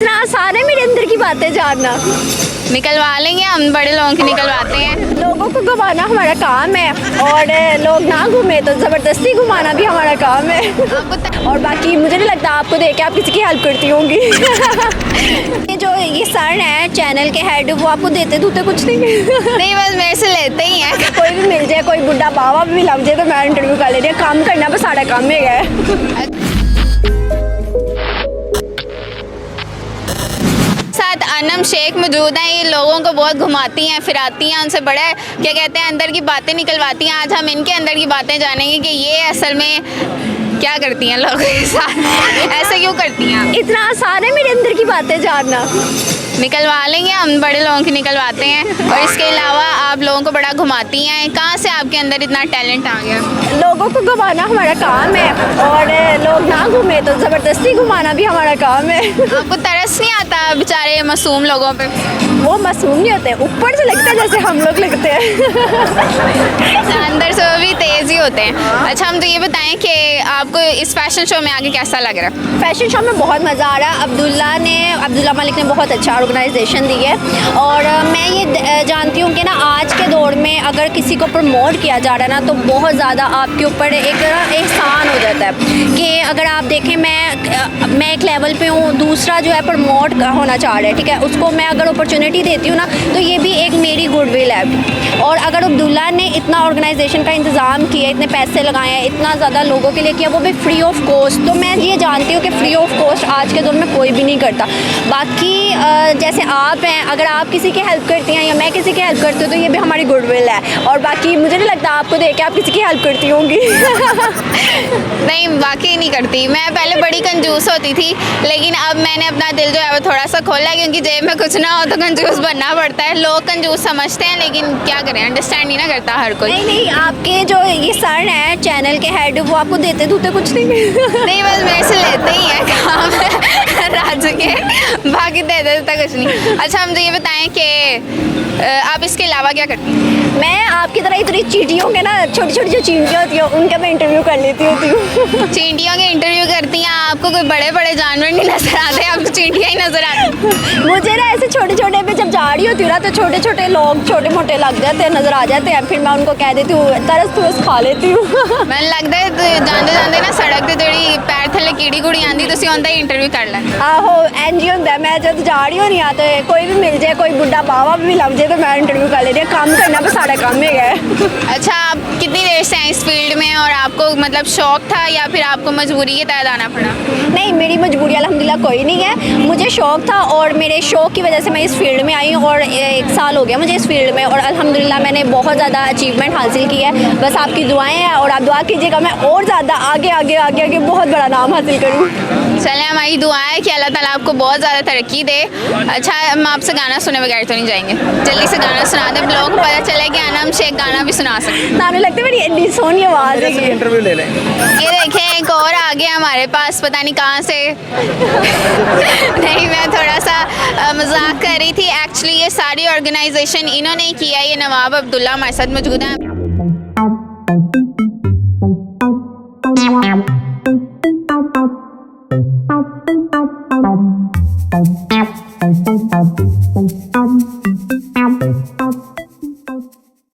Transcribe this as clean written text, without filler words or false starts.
इतना सारे मेरे अंदर की बातें जानना। निकलवा लेंगे हम, बड़े लोगों की निकलवाते हैं। लोगों को घुमाना हमारा काम है और लोग ना घूमे तो ज़बरदस्ती घुमाना भी हमारा काम है। और बाकी मुझे नहीं लगता आपको देख के आप किसी की हेल्प करती होंगी। ये जो ये सर है चैनल के हेड, वो आपको देते धुते कुछ नहीं? नहीं, बस मेरे से लेते ही हैं। कोई भी मिल जाए, कोई बुढ़ा बाबा भी लग जाए तो मैं इंटरव्यू कर ले रही हूँ। काम करना बस सारा काम है गया। साथ अनम शेख मौजूद हैं। ये लोगों को बहुत घुमाती हैं, फिराती हैं, उनसे बड़ा क्या कहते हैं अंदर की बातें निकलवाती हैं। आज हम इनके अंदर की बातें जानेंगे कि ये असल में क्या करती हैं लोगों के साथ, ऐसे क्यों करती हैं। इतना आसान है मेरे अंदर की बातें जानना। निकलवा लेंगे हम, बड़े लोगों की निकलवाते हैं। और इसके अलावा आप लोगों को बड़ा घुमाती हैं। कहाँ से आपके अंदर इतना टैलेंट आ गया? लोगों को घुमाना हमारा काम है और लोग ना घूमे तो ज़बरदस्ती घुमाना भी हमारा काम है। आपको तरस नहीं आता बेचारे मासूम लोगों पे? वो मासूम नहीं होते, ऊपर से लगता है जैसे हम लोग लगते हैं। अंदर से वो भी तेज़ ही होते हैं। अच्छा, हम तो ये बताएं कि आपको इस फैशन शो में आके कैसा लग रहा है? फैशन शो में बहुत मज़ा आ रहा है। अब्दुल्ला मलिक ने बहुत अच्छा ऑर्गेनाइजेशन दी है और मैं ये जानती हूँ कि ना आज के दौर में अगर किसी को प्रमोट किया जा रहा है ना तो बहुत ज़्यादा आपके ऊपर एक एहसान हो जाता है कि अगर आप देखें मैं एक लेवल पे हूँ, दूसरा जो है प्रमोट होना चाह रहा है, ठीक है, उसको मैं अगर अपॉर्चुनिटी देती हूँ ना तो ये भी एक मेरी गुडविल है। और अगर अब्दुल्ला ने इतना ऑर्गेनाइजेशन का इंतज़ाम किया, इतने पैसे लगाए हैं, इतना ज़्यादा लोगों के लिए किया, वो भी फ्री ऑफ कॉस्ट, तो मैं ये जानती हूँ कि फ्री ऑफ कॉस्ट आज के दौर में कोई भी नहीं करता। बाकी जैसे आप हैं, अगर आप किसी की हेल्प करती हैं या मैं किसी की हेल्प करती हूँ तो ये भी हमारी गुडविल है। और बाकी मुझे नहीं लगता आपको देख के आप किसी की हेल्प करती होंगी। नहीं, वाकई नहीं करती। मैं पहले बड़ी कंजूस होती थी, लेकिन अब मैंने अपना दिल जो है वो थोड़ा सा खोला, क्योंकि जेब में कुछ ना हो तो कंजूस बनना पड़ता है। लोग कंजूस समझते हैं, लेकिन क्या करें, अंडरस्टैंड नहीं ना करता हर कोई। नहीं, आपके जो ये सर हैं चैनल के हेड, वो आपको देते धुते कुछ नहीं? नहीं, बस मेरे से लेते ही हैं काम राज्य के, बाकी दे देता कुछ नहीं। अच्छा, हम तो ये बताएं कि आप इसके अलावा क्या करती हैं? मैं आपकी तरह इतनी चींटियों के ना, छोटी छोटी जो चींटियाँ होती हैं उनका मैं इंटरव्यू कर लेती होती हूँ। चींटियों के इंटरव्यू करती हैं? आपको कोई बड़े बड़े जानवर नहीं नजर आते, आपको चींटियाँ ही नजर आती? मुझे ना ऐसे छोटे छोटे पे जब जा रही होती हूँ ना तो छोटे छोटे लोग छोटे मोटे लग जाते हैं, नजर आ जाते हैं, फिर मैं उनको कह देती हूँ तरस खा लेती हूँ। मैंने लगता है जाते जाते ना सड़क ते जेड़ी पैर थले कीड़ी कुड़ी आंदी, तुसीं उनका ही इंटरव्यू कर लें। आहो, एन जी होंदा, मैं जब जा रही होनी आ तो कोई भी मिल जाए, कोई बुढ़ा बाबा भी लग जाए तो मैं इंटरव्यू कर ले रही हूँ। काम करना बस सारा काम है। अच्छा, आप कितनी देर से हैं इस फील्ड में और आपको मतलब शौक था या फिर आपको मजबूरी के तहत आना पड़ा? नहीं, मेरी मजबूरी अल्हम्दुलिल्लाह कोई नहीं है, मुझे शौक था और मेरे शौक की वजह से मैं इस फील्ड में आई हूँ और 1 साल हो गया मुझे इस फील्ड में और अल्हम्दुलिल्लाह मैंने बहुत ज़्यादा अचीवमेंट हासिल की है। बस आपकी दुआएं हैं और आप दुआ कीजिएगा मैं और ज़्यादा आगे आगे आगे आगे बहुत बड़ा नाम हासिल करूँ। चलें, हमारी दुआ है कि अल्लाह ताला आपको बहुत ज़्यादा तरक्की दे। अच्छा, हम आपसे गाना सुने बगैर तो नहीं जाएंगे, जल्दी से गाना सुना दें, लोगों को पता चले कि अनम शेख गाना भी सुना सकते। नानू लगता है मेरी इतनी सोहनी आवाज़ है। इंटरव्यू ले लें। ये देखें, एक और आ गया हमारे पास, पता नहीं कहाँ से। नहीं, मैं थोड़ा सा मजाक कर रही थी। एक्चुअली ये सारी ऑर्गेनाइजेशन इन्होंने किया है। ये नवाब अब्दुल्ला हमारे साथ मौजूद हैं।